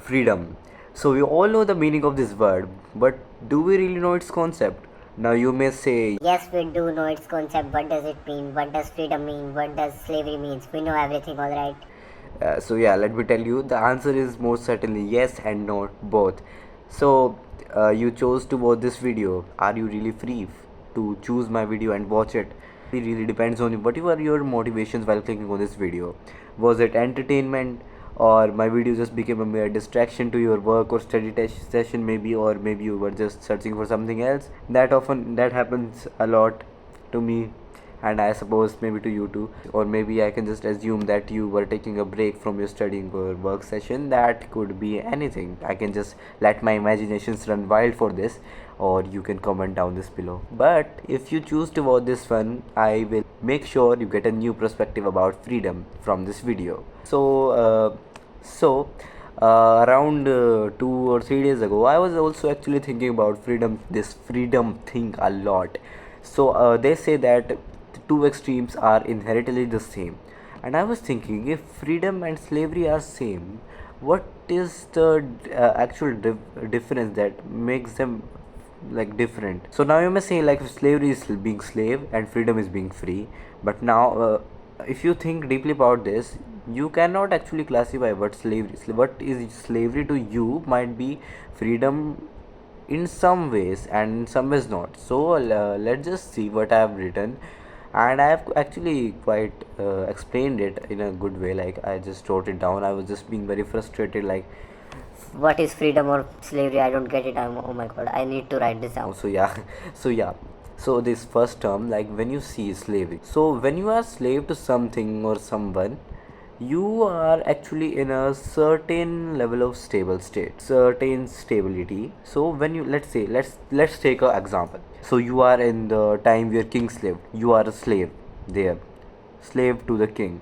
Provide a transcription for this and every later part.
Freedom. So we all know the meaning of this word, but do we really know its concept? Now you may say, Yes, we do know its concept. What does it mean? What does freedom mean? What does slavery means? We know everything, alright? so yeah, let me tell you, the answer is most certainly yes and no, both. So you chose to watch this video. Are you really free to choose my video and watch it? It really depends on you. What were your motivations while clicking on this video? Was it entertainment, or my video just became a mere distraction to your work or study session maybe, or maybe you were just searching for something else? That happens a lot to me, and I suppose maybe to you too. Or maybe I can just assume that you were taking a break from your studying or work session. That could be anything. I can just let my imaginations run wild for this, or you can comment down this below. But if you choose to watch this one, I will make sure you get a new perspective about freedom from this video. Around 2 or 3 days ago, I was also actually thinking about this freedom thing a lot. They say that the two extremes are inherently the same, and I was thinking, if freedom and slavery are same, what is the actual difference that makes them like different? So now you may say, like, slavery is being slave and freedom is being free, but now if you think deeply about this, you cannot actually classify what is slavery to you might be freedom in some ways, and in some ways not. So let's just see what I have written, and I have actually quite explained it in a good way. Like, I just wrote it down. I was just being very frustrated, like, What is freedom or slavery? I don't get it. Oh my god, I need to write this down. so yeah. so yeah so this first term, like, when you see slavery, so when you are slave to something or someone, you are actually in a certain level of stable state, certain stability. So when you, let's say, let's take an example. So you are in the time where king slave, you are a slave there, slave to the king.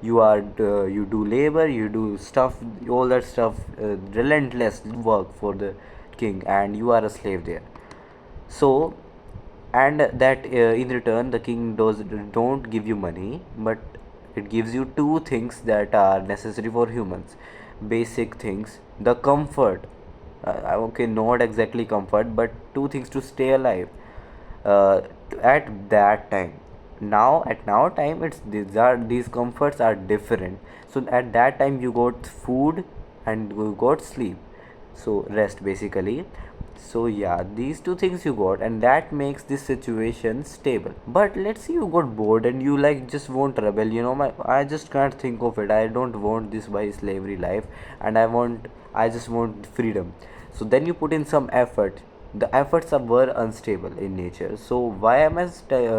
You do labor, you do stuff, all that stuff, relentless work for the king, and you are a slave there. So, and that in return the king don't give you money, but it gives you two things that are necessary for humans, basic things: the comfort, okay, not exactly comfort, but two things to stay alive uh, at that time. Now at now time, these comforts are different. So at that time you got food and you got sleep, so rest basically. So yeah, these two things you got, and that makes this situation stable. But let's say you got bored and you, like, just want rebel. I just can't think of it. I don't want this by slavery life, and I just want freedom. So then you put in some effort. The efforts were unstable in nature. So why am I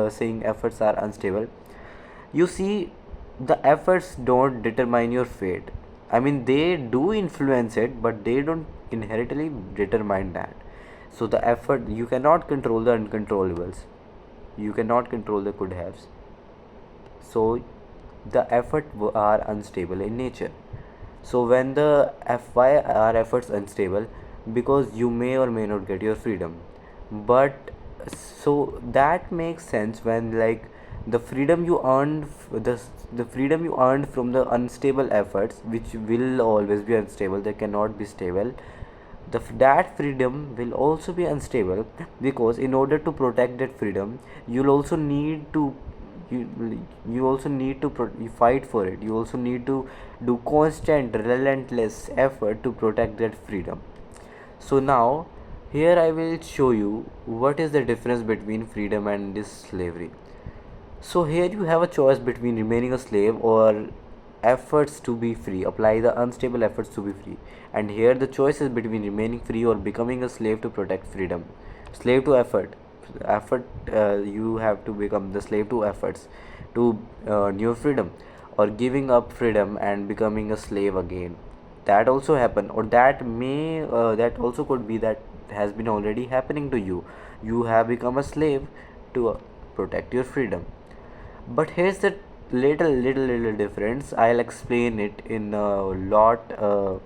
saying efforts are unstable? You see, the efforts don't determine your fate. I mean, they do influence it, but they don't inherently determine that. So the effort, you cannot control the uncontrollables, you cannot control the could haves. So the effort are unstable in nature. So when the fy are efforts unstable, because you may or may not get your freedom. But so that makes sense when, like, the freedom you earned the freedom you earned from the unstable efforts, which will always be unstable, they cannot be stable. That freedom will also be unstable, because in order to protect that freedom, you'll also need to you also need to you fight for it. You also need to do constant relentless effort to protect that freedom. So now, here I will show you what is the difference between freedom and this slavery. So here you have a choice between remaining a slave or efforts to be free. Apply the unstable efforts to be free. And here the choice is between remaining free or becoming a slave to protect freedom. Slave to effort. You have to become the slave to efforts to new freedom, or giving up freedom and becoming a slave again. That also happen, or that also could be that has been already happening to you. You have become a slave to protect your freedom. But here's the little difference. I'll explain it in a lot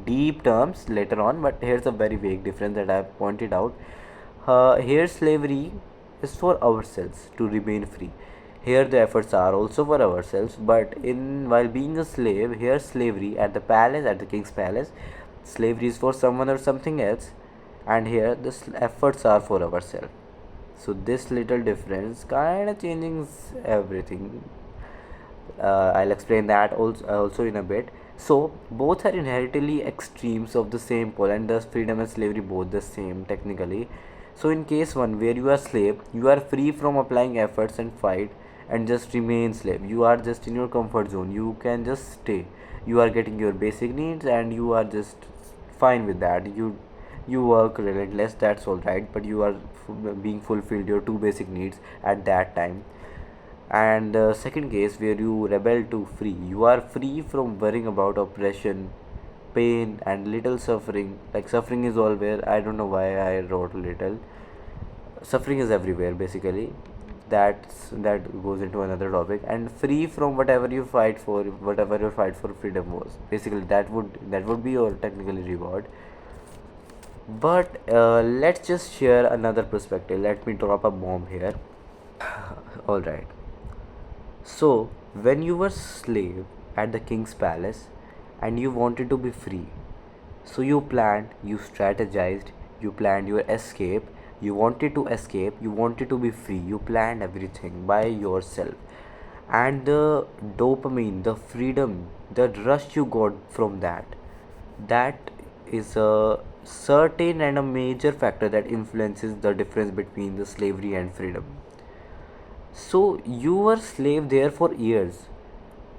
deep terms later on, but here's a very vague difference that I've pointed out. Here slavery is for ourselves to remain free. Here the efforts are also for ourselves, but in while being a slave, here slavery at the palace, at the king's palace, slavery is for someone or something else, and here the efforts are for ourselves. So this little difference kind of changing everything. I'll explain that also in a bit. So both are inherently extremes of the same pole, and thus freedom and slavery both the same technically. So in case one where you are slave, you are free from applying efforts and fight and just remain slave. You are just in your comfort zone. You can just stay. You are getting your basic needs and you are just fine with that. You work relentless, that's all right, but you are being fulfilled your two basic needs at that time. And the second case where you rebel to free, you are free from worrying about oppression, pain, and little suffering. Like suffering is all where, I don't know why I wrote little. Suffering is everywhere basically. That goes into another topic. And free from whatever you fight for, whatever your fight for freedom was. Basically, that would be your technically reward. But let's just share another perspective. Let me drop a bomb here. All right. So, when you were slave at the king's palace and you wanted to be free, so you planned, you strategized, you planned your escape, you wanted to escape, you wanted to be free, you planned everything by yourself. And the dopamine, the freedom, the rush you got from that is a certain and a major factor that influences the difference between the slavery and freedom. So you were slave there for years.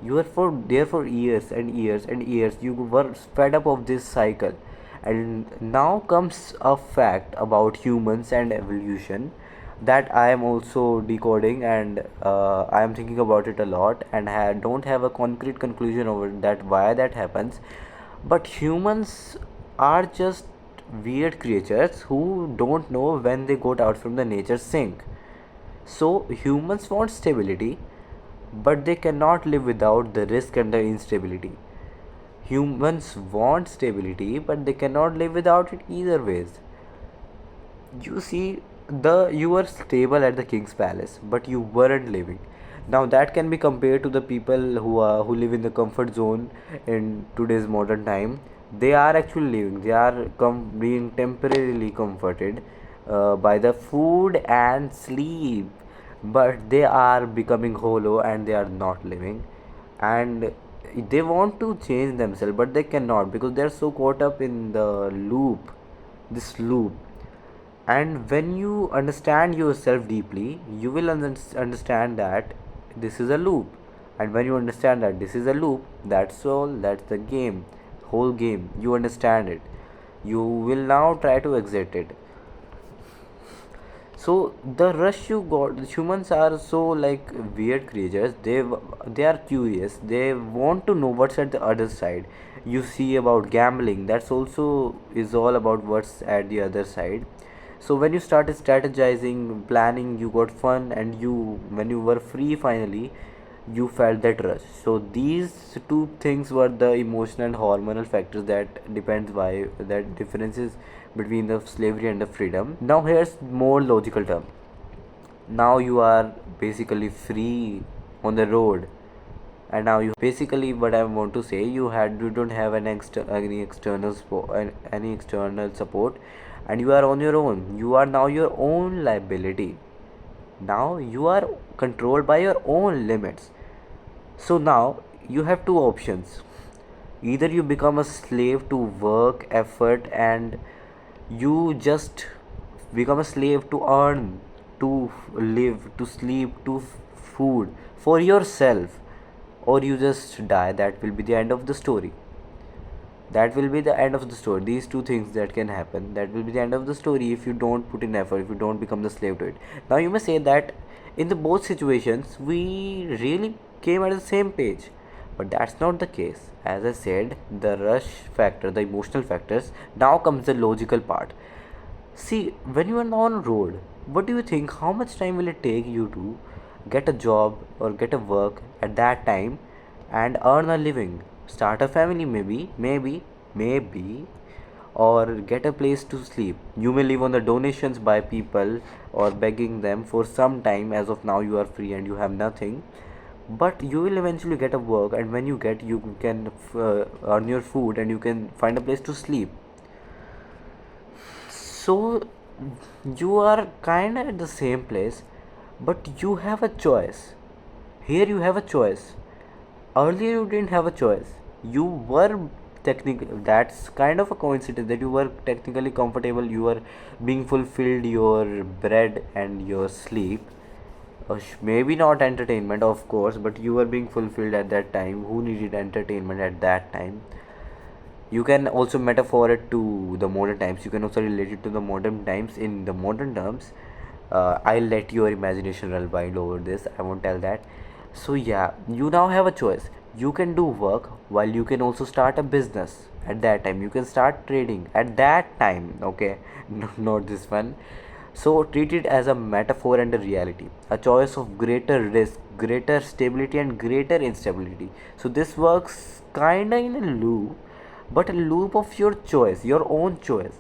You were there for years and years and years. You were fed up of this cycle. And now comes a fact about humans and evolution that I am also decoding, and I am thinking about it a lot, and don't have a concrete conclusion over that why that happens. But humans are just weird creatures who don't know when they got out from the nature sink. So humans want stability, but they cannot live without the risk and the instability. Humans want stability, but they cannot live without it either ways. You see, the you were stable at the king's palace, but you weren't living. Now that can be compared to the people who live in the comfort zone in today's modern time. They are actually living. They are being temporarily comforted by the food and sleep, but they are becoming hollow and they are not living. And they want to change themselves, but they cannot because they are so caught up in the loop, this loop. And when you understand yourself deeply, you will understand that this is a loop. And when you understand that this is a loop, that's all, that's the game, whole game. You understand it. You will now try to exit it. So the rush you got, humans are so like weird creatures. They are curious, they want to know what's at the other side. You see about gambling, that's also is all about what's at the other side. So when you started strategizing, planning, you got fun, and you when you were free finally, you felt that rush. So these two things were the emotional and hormonal factors that depends why that differences between the slavery and the freedom. Now here's more logical term. Now you are basically free on the road, and now you basically what I want to say, you don't have any external any external support, and you are on your own. You are now your own liability. Now you are controlled by your own limits. So now you have two options. Either you become a slave to work, effort, and you just become a slave to earn, to live, to sleep, to food for yourself, or you just die. That will be the end of the story. That will be the end of the story. These two things that can happen, that will be the end of the story if you don't put in effort, if you don't become the slave to it. Now you may say that in the both situations we really came at the same page, but that's not the case. As I said, the rush factor, the emotional factors. Now comes the logical part. See, when you are on road, what do you think, how much time will it take you to get a job or get a work at that time and earn a living, start a family, maybe, or get a place to sleep. You may live on the donations by people or begging them for some time. As of now, you are free and you have nothing, but you will eventually get a work, and when you get, you can earn your food and you can find a place to sleep. So you are kind of at the same place, but you have a choice. Here you have a choice. Earlier you didn't have a choice. You were technically, that's kind of a coincidence that you were technically comfortable, you were being fulfilled your bread and your sleep. Maybe not entertainment, of course, but you were being fulfilled at that time. Who needed entertainment at that time? You can also metaphor it to the modern times. You can also relate it to the modern times in the modern terms. I'll let your imagination run wild over this. I won't tell that. So yeah, you now have a choice. You can do work while you can also start a business. At that time, you can start trading. At that time, okay, no, not this one. So treat it as a metaphor and a reality, a choice of greater risk, greater stability, and greater instability. So this works kinda in a loop, but a loop of your choice, your own choice.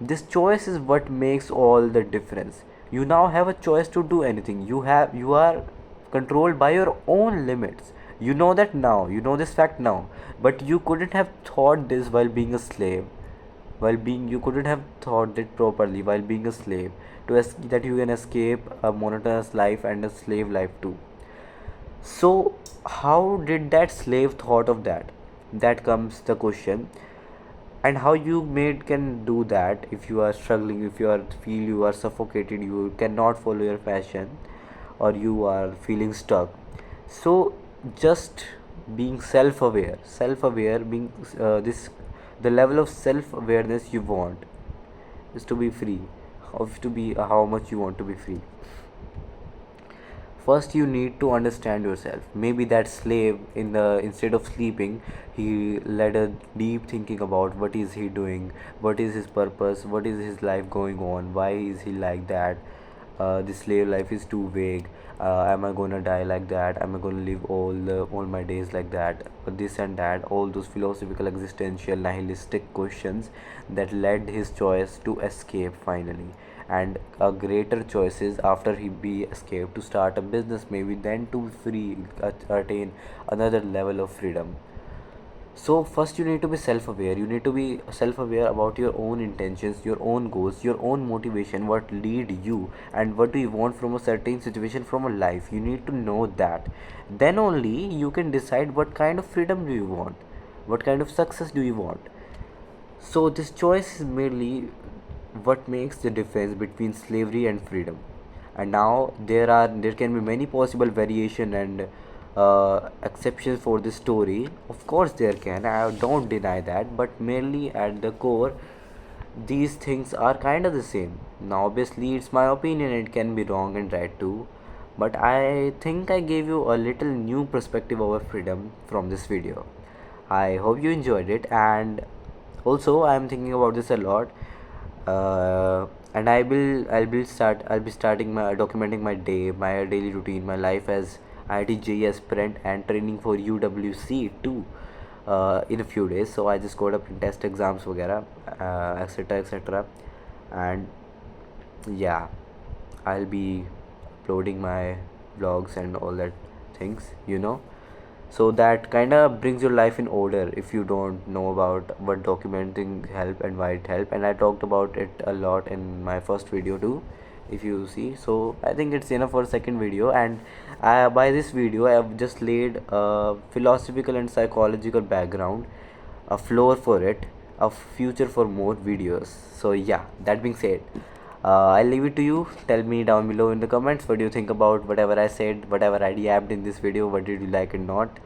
This choice is what makes all the difference. You now have a choice to do anything. You are controlled by your own limits. You know that now, you know this fact now, but you couldn't have thought this while being a slave. While being, you couldn't have thought it properly while being a slave, that you can escape a monotonous life and a slave life too. So how did that slave thought of that? That comes the question. And how you made can do that if you are struggling, if you are feel you are suffocated, you cannot follow your passion, or you are feeling stuck. So just being self-aware, being this the level of self-awareness you want is to be free, of to be how much you want to be free. First you need to understand yourself. Maybe that slave, in the instead of sleeping, he led a deep thinking about what is he doing, what is his purpose, what is his life going on, why is he like that. The slave life is too vague. Am I gonna die like that? Am I gonna live all my days like that? But this and that, all those philosophical, existential, nihilistic questions that led his choice to escape finally, and a greater choices after he be escaped to start a business, maybe then to free attain another level of freedom. So first you need to be self-aware. You need to be self-aware about your own intentions, your own goals, your own motivation, what lead you, and what do you want from a certain situation, from a life. You need to know that. Then only you can decide what kind of freedom do you want, what kind of success do you want. So this choice is merely what makes the difference between slavery and freedom. And now there can be many possible variation and exceptions for this story. Of course there can, I don't deny that, but merely at the core these things are kind of the same. Now obviously it's my opinion, it can be wrong and right too, but I think I gave you a little new perspective over freedom from this video. I hope you enjoyed it, and also I am thinking about this a lot. And I'll be starting my documenting my day, my daily routine, my life as IIT JEE aspirant and training for UWC too in a few days. So I just got up in test exams वगैरह etc etc, and yeah, I'll be uploading my vlogs and all that things, so that kind of brings your life in order if you don't know about what documenting help and why it help. And I talked about it a lot in my first video too, if you see. So I think it's enough for second video, and by this video I have just laid a philosophical and psychological background, a floor for it, a future for more videos. So yeah, that being said, I'll leave it to you. Tell me down below in the comments what do you think about whatever I said, whatever I yapped in this video. What did you like and not?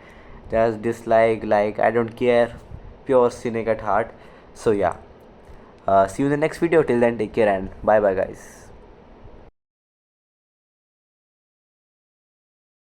Just dislike, like, I don't care. Pure cynic at heart. So yeah, see you in the next video. Till then, take care and bye bye guys.